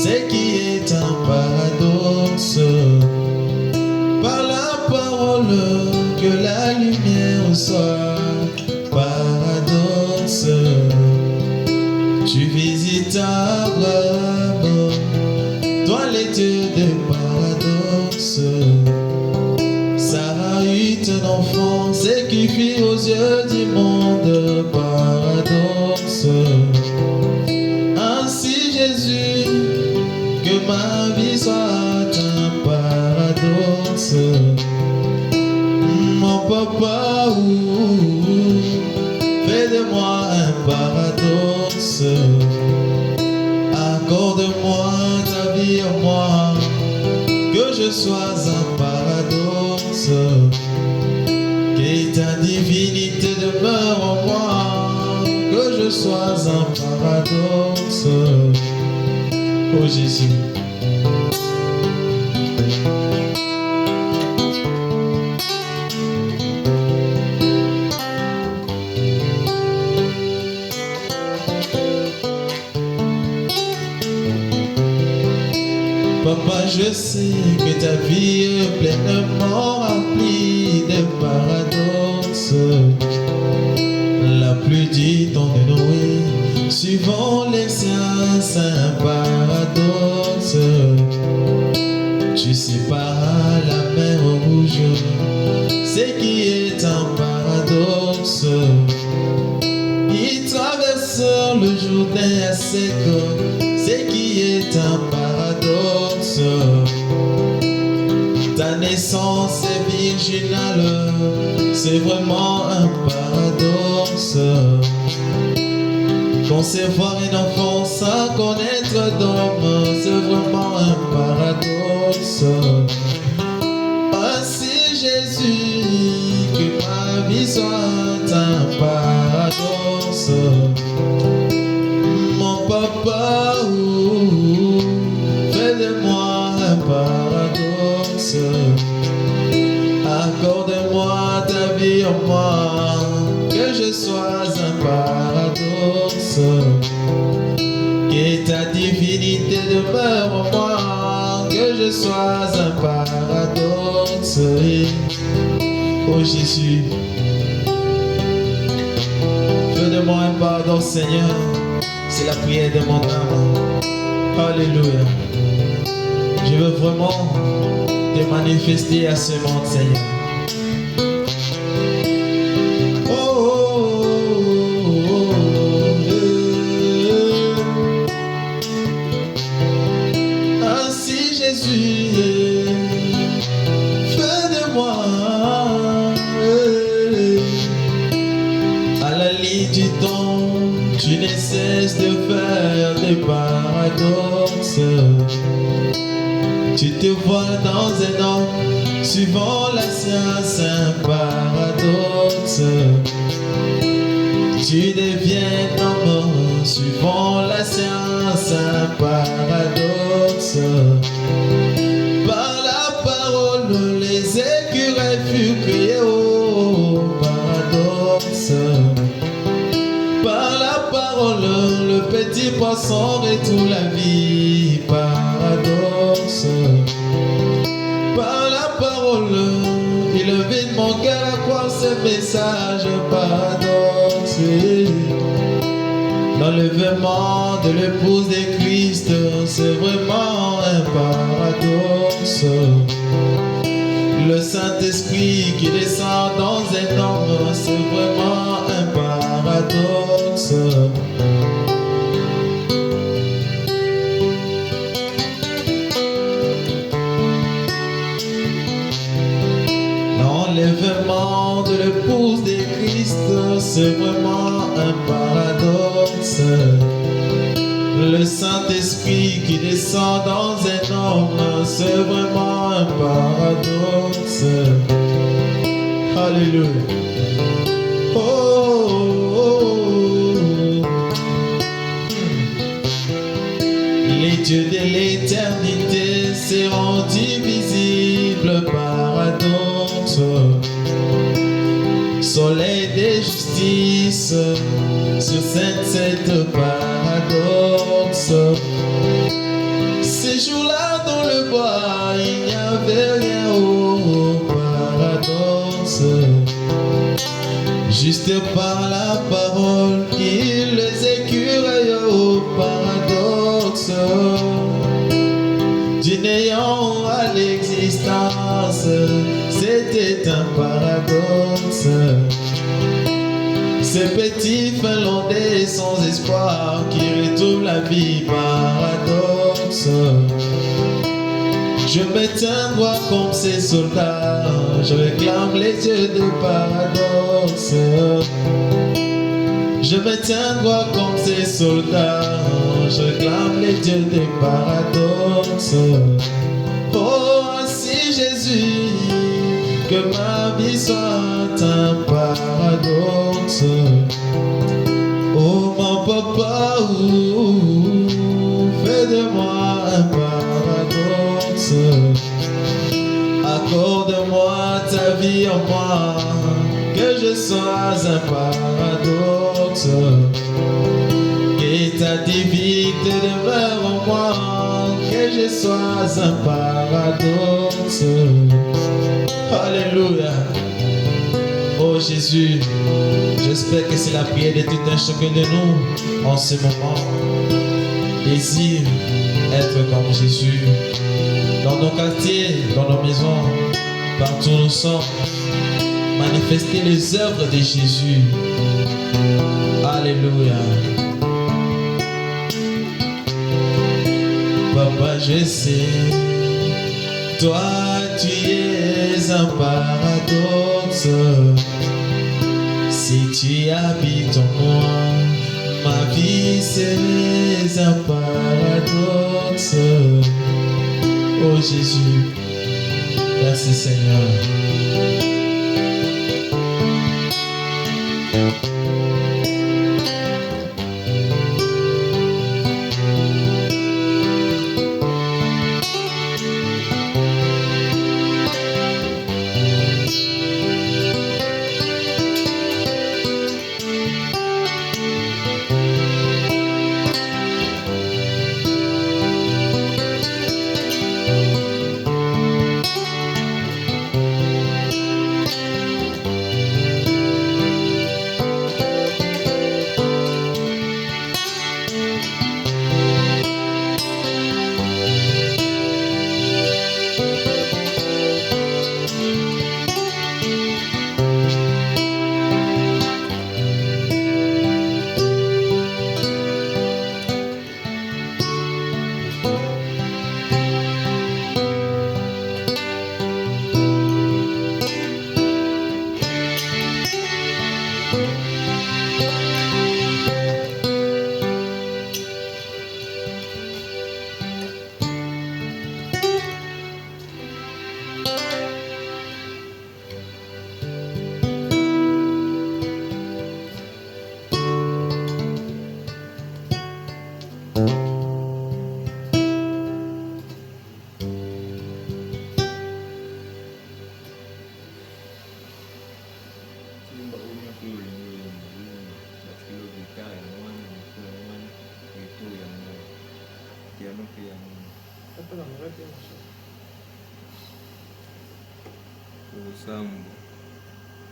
ce qui est un paradoxe. Par la parole que la lumière soit paradoxe. Tu visites Abraham, toi l'étude de paradoxe. Sarah eut un enfant, ce qui fit aux yeux du monde paradoxe. Ainsi Jésus, que ma vie soit un paradoxe. Mon papa, fais de moi un paradoxe. Accorde-moi ta vie en moi, que je sois un paradoxe. Que ta divinité demeure en moi, que je sois un paradoxe. Oh Jésus. Papa, je sais que ta vie est pleinement remplie de paradoxes. La pluie du temps de Noé, suivant les siens, c'est un paradoxe. Tu séparas la mer rouge, ce qui est un paradoxe. Il traverse le Jourdain à sec, ce qui est un paradoxe. Ta naissance est virginale, c'est vraiment un paradoxe. Concevoir un enfant sans connaître d'homme, c'est vraiment un paradoxe. Ainsi Jésus, que ma vie soit un paradoxe. Mon papa, fais de moi un paradoxe. Accorde-moi ta vie en moi, que je sois un paradoxe. Que ta divinité demeure en moi, que je sois un paradoxe. Oh Jésus, fais de moi un paradoxe, Seigneur. C'est la prière de mon âme. Alléluia. Je veux vraiment te manifester à ce monde, Seigneur. Ainsi Jésus, fais de moi à la ligne du temps. Tu ne cesses de faire des paradoxes. Tu te vois dans un homme, suivant la science, un paradoxe. Tu deviens homme, suivant la science, un paradoxe. Par la parole, les écureuils furent créés, oh paradoxe. Par la parole, le petit poisson retrouve la vie, paradoxe. Par la parole, il vide mon cœur à croire ce message, paradoxe. L'enlèvement de l'épouse de Christ, c'est vraiment un paradoxe. Le Saint-Esprit qui descend dans un homme, c'est vraiment un paradoxe. L'enlèvement de l'épouse de Christ, c'est vraiment un paradoxe. Le Saint-Esprit qui descend dans un homme, c'est vraiment un paradoxe. Alléluia. Oh, oh, oh. Les dieux de l'éternité seront invisibles, paradoxe. Soleil de justice sur cette paradoxe. jour-là, dans le bois, il n'y avait rien au paradoxe. Juste par la parole qu'il les écureuils au paradoxe. Du néant à l'existence, c'était un paradoxe. Ces petits Finlandais sans espoir qui retrouvent la vie, paradoxe. Je me tiens droit comme ces soldats, je réclame les dieux de paradoxe. Je me tiens droit comme ces soldats, je réclame les dieux de paradoxe. Oh, ainsi Jésus, que ma vie soit un paradoxe. Oh mon papa, fais de moi un paradoxe. Accorde-moi ta vie en moi, que je sois un paradoxe. Que ta divinité demeure en moi, que je sois un paradoxe. Alléluia. Oh Jésus, j'espère que c'est la prière de tout un chacun de nous en ce moment. Désire être comme Jésus. Dans nos quartiers, dans nos maisons, partout où nous sommes, manifester les œuvres de Jésus. Alléluia. Papa, je sais, toi tu es un paradoxe. Si tu habites en moi, ma vie c'est un paradoxe. Oh Jésus, merci Seigneur. Sambu